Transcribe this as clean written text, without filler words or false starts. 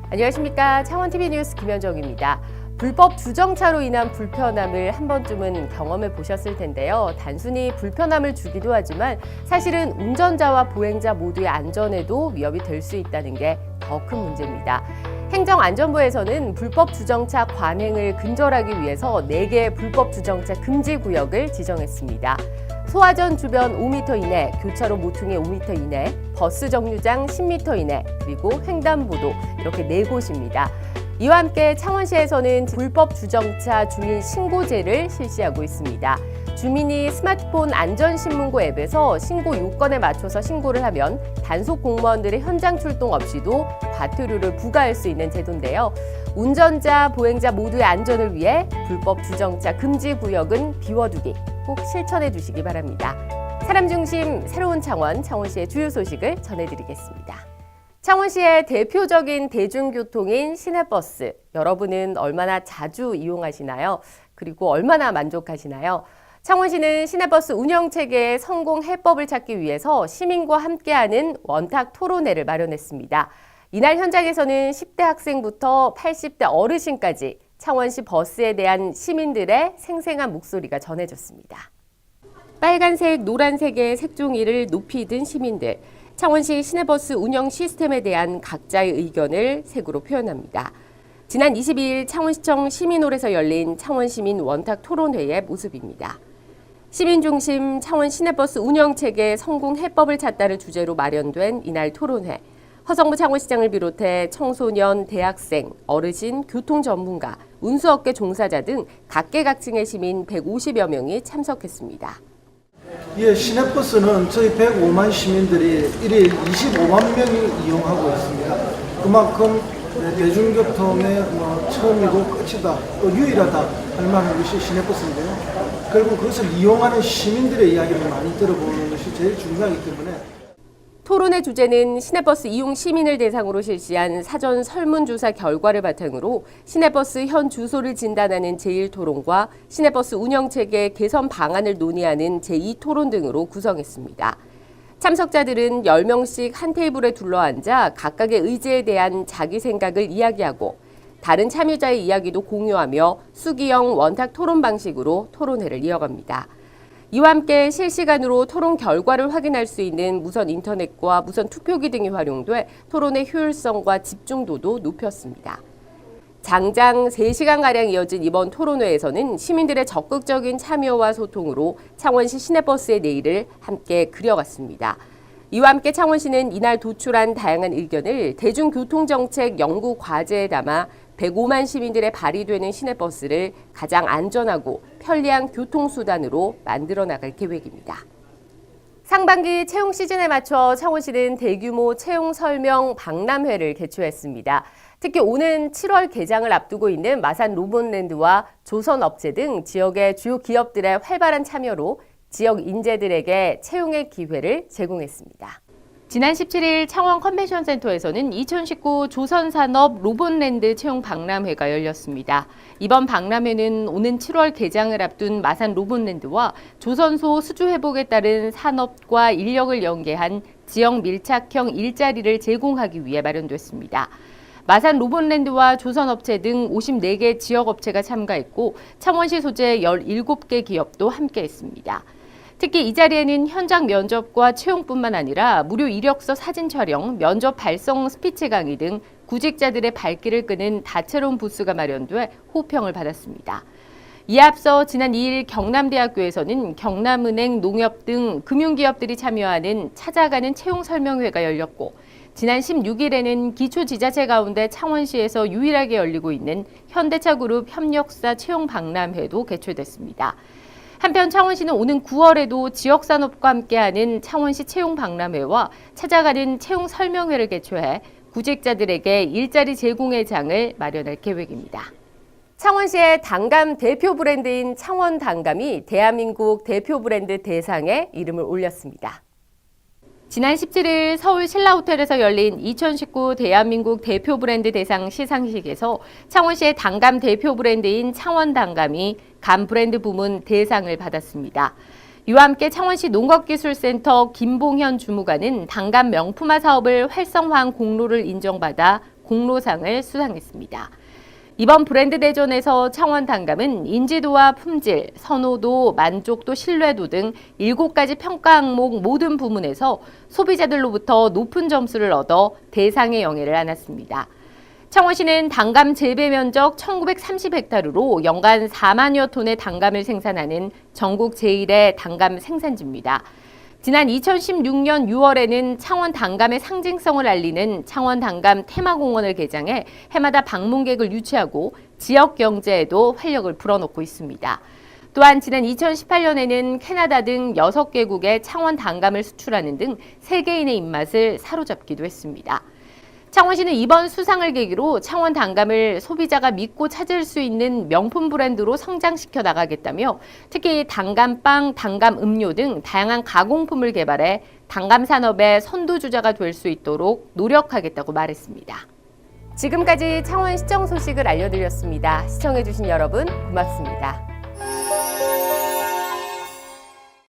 안녕하십니까. 창원TV 뉴스 김현정입니다. 불법 주정차로 인한 불편함을 한 번쯤은 경험해 보셨을 텐데요. 단순히 불편함을 주기도 하지만 사실은 운전자와 보행자 모두의 안전에도 위협이 될 수 있다는 게 더 큰 문제입니다. 행정안전부에서는 불법 주정차 관행을 근절하기 위해서 4개 불법 주정차 금지 구역을 지정했습니다. 소화전 주변 5m 이내, 교차로 모퉁이 5m 이내, 버스 정류장 10m 이내, 그리고 횡단보도 이렇게 4곳입니다. 이와 함께 창원시에서는 불법 주정차 주민 신고제를 실시하고 있습니다. 주민이 스마트폰 안전신문고 앱에서 신고 요건에 맞춰서 신고를 하면 단속 공무원들의 현장 출동 없이도 과태료를 부과할 수 있는 제도인데요. 운전자, 보행자 모두의 안전을 위해 불법 주정차 금지 구역은 비워두기 꼭 실천해 주시기 바랍니다. 사람 중심 새로운 창원, 창원시의 주요 소식을 전해드리겠습니다. 창원시의 대표적인 대중교통인 시내버스, 여러분은 얼마나 자주 이용하시나요? 그리고 얼마나 만족하시나요? 창원시는 시내버스 운영체계의 성공 해법을 찾기 위해서 시민과 함께하는 원탁 토론회를 마련했습니다. 이날 현장에서는 10대 학생부터 80대 어르신까지 창원시 버스에 대한 시민들의 생생한 목소리가 전해졌습니다. 빨간색, 노란색의 색종이를 높이 든 시민들, 창원시 시내버스 운영 시스템에 대한 각자의 의견을 색으로 표현합니다. 지난 22일 창원시청 시민홀에서 열린 창원시민 원탁 토론회의 모습입니다. 시민중심 창원 시내버스 운영체계 성공 해법을 찾다를 주제로 마련된 이날 토론회. 허성무 창원시장을 비롯해 청소년, 대학생, 어르신, 교통전문가, 운수업계 종사자 등 각계각층의 시민 150여 명이 참석했습니다. 예, 시내버스는 저희 105만 시민들이 일일 25만 명이 이용하고 있습니다. 그만큼 대중교통의 처음이고 끝이다, 또 유일하다 할 만한 것이 시내버스인데요. 결국 그것을 이용하는 시민들의 이야기를 많이 들어보는 것이 제일 중요하기 때문에 토론의 주제는 시내버스 이용 시민을 대상으로 실시한 사전 설문조사 결과를 바탕으로 시내버스 현 주소를 진단하는 제1토론과 시내버스 운영체계 개선 방안을 논의하는 제2토론 등으로 구성했습니다. 참석자들은 10명씩 한 테이블에 둘러앉아 각각의 의제에 대한 자기 생각을 이야기하고 다른 참여자의 이야기도 공유하며 수기형 원탁 토론 방식으로 토론회를 이어갑니다. 이와 함께 실시간으로 토론 결과를 확인할 수 있는 무선 인터넷과 무선 투표기 등이 활용돼 토론의 효율성과 집중도도 높였습니다. 장장 3시간가량 이어진 이번 토론회에서는 시민들의 적극적인 참여와 소통으로 창원시 시내버스의 내일을 함께 그려갔습니다. 이와 함께 창원시는 이날 도출한 다양한 의견을 대중교통정책 연구 과제에 담아 105만 시민들의 발휘되는 시내버스를 가장 안전하고 편리한 교통수단으로 만들어 나갈 계획입니다. 상반기 채용 시즌에 맞춰 창원시는 대규모 채용 설명 박람회를 개최했습니다. 특히 오는 7월 개장을 앞두고 있는 마산 로봇랜드와 조선업체 등 지역의 주요 기업들의 활발한 참여로 지역 인재들에게 채용의 기회를 제공했습니다. 지난 17일 창원 컨벤션센터에서는 2019 조선산업 로봇랜드 채용 박람회가 열렸습니다. 이번 박람회는 오는 7월 개장을 앞둔 마산 로봇랜드와 조선소 수주 회복에 따른 산업과 인력을 연계한 지역 밀착형 일자리를 제공하기 위해 마련됐습니다. 마산 로봇랜드와 조선업체 등 54개 지역업체가 참가했고 창원시 소재 17개 기업도 함께했습니다. 특히 이 자리에는 현장 면접과 채용뿐만 아니라 무료 이력서 사진 촬영, 면접 발성 스피치 강의 등 구직자들의 발길을 끄는 다채로운 부스가 마련돼 호평을 받았습니다. 이에 앞서 지난 2일 경남대학교에서는 경남은행, 농협 등 금융기업들이 참여하는 찾아가는 채용 설명회가 열렸고 지난 16일에는 기초지자체 가운데 창원시에서 유일하게 열리고 있는 현대차그룹 협력사 채용 박람회도 개최됐습니다. 한편 창원시는 오는 9월에도 지역산업과 함께하는 창원시 채용 박람회와 찾아가는 채용 설명회를 개최해 구직자들에게 일자리 제공의 장을 마련할 계획입니다. 창원시의 단감 대표 브랜드인 창원단감이 대한민국 대표 브랜드 대상에 이름을 올렸습니다. 지난 17일 서울 신라호텔에서 열린 2019 대한민국 대표 브랜드 대상 시상식에서 창원시의 단감 대표 브랜드인 창원단감이 감 브랜드 부문 대상을 받았습니다. 이와 함께 창원시 농업기술센터 김봉현 주무관은 단감 명품화 사업을 활성화한 공로를 인정받아 공로상을 수상했습니다. 이번 브랜드 대전에서 창원 단감은 인지도와 품질, 선호도, 만족도, 신뢰도 등 7가지 평가 항목 모든 부문에서 소비자들로부터 높은 점수를 얻어 대상의 영예를 안았습니다. 창원시는 단감 재배 면적 1930헥타르로 연간 4만여 톤의 단감을 생산하는 전국 제1의 단감 생산지입니다. 지난 2016년 6월에는 창원 단감의 상징성을 알리는 창원 단감 테마공원을 개장해 해마다 방문객을 유치하고 지역 경제에도 활력을 불어넣고 있습니다. 또한 지난 2018년에는 캐나다 등 6개국에 창원 단감을 수출하는 등 세계인의 입맛을 사로잡기도 했습니다. 창원시는 이번 수상을 계기로 창원 단감을 소비자가 믿고 찾을 수 있는 명품 브랜드로 성장시켜 나가겠다며 특히 단감빵, 단감 음료 등 다양한 가공품을 개발해 단감 산업의 선두주자가 될 수 있도록 노력하겠다고 말했습니다. 지금까지 창원시청 소식을 알려드렸습니다. 시청해주신 여러분 고맙습니다.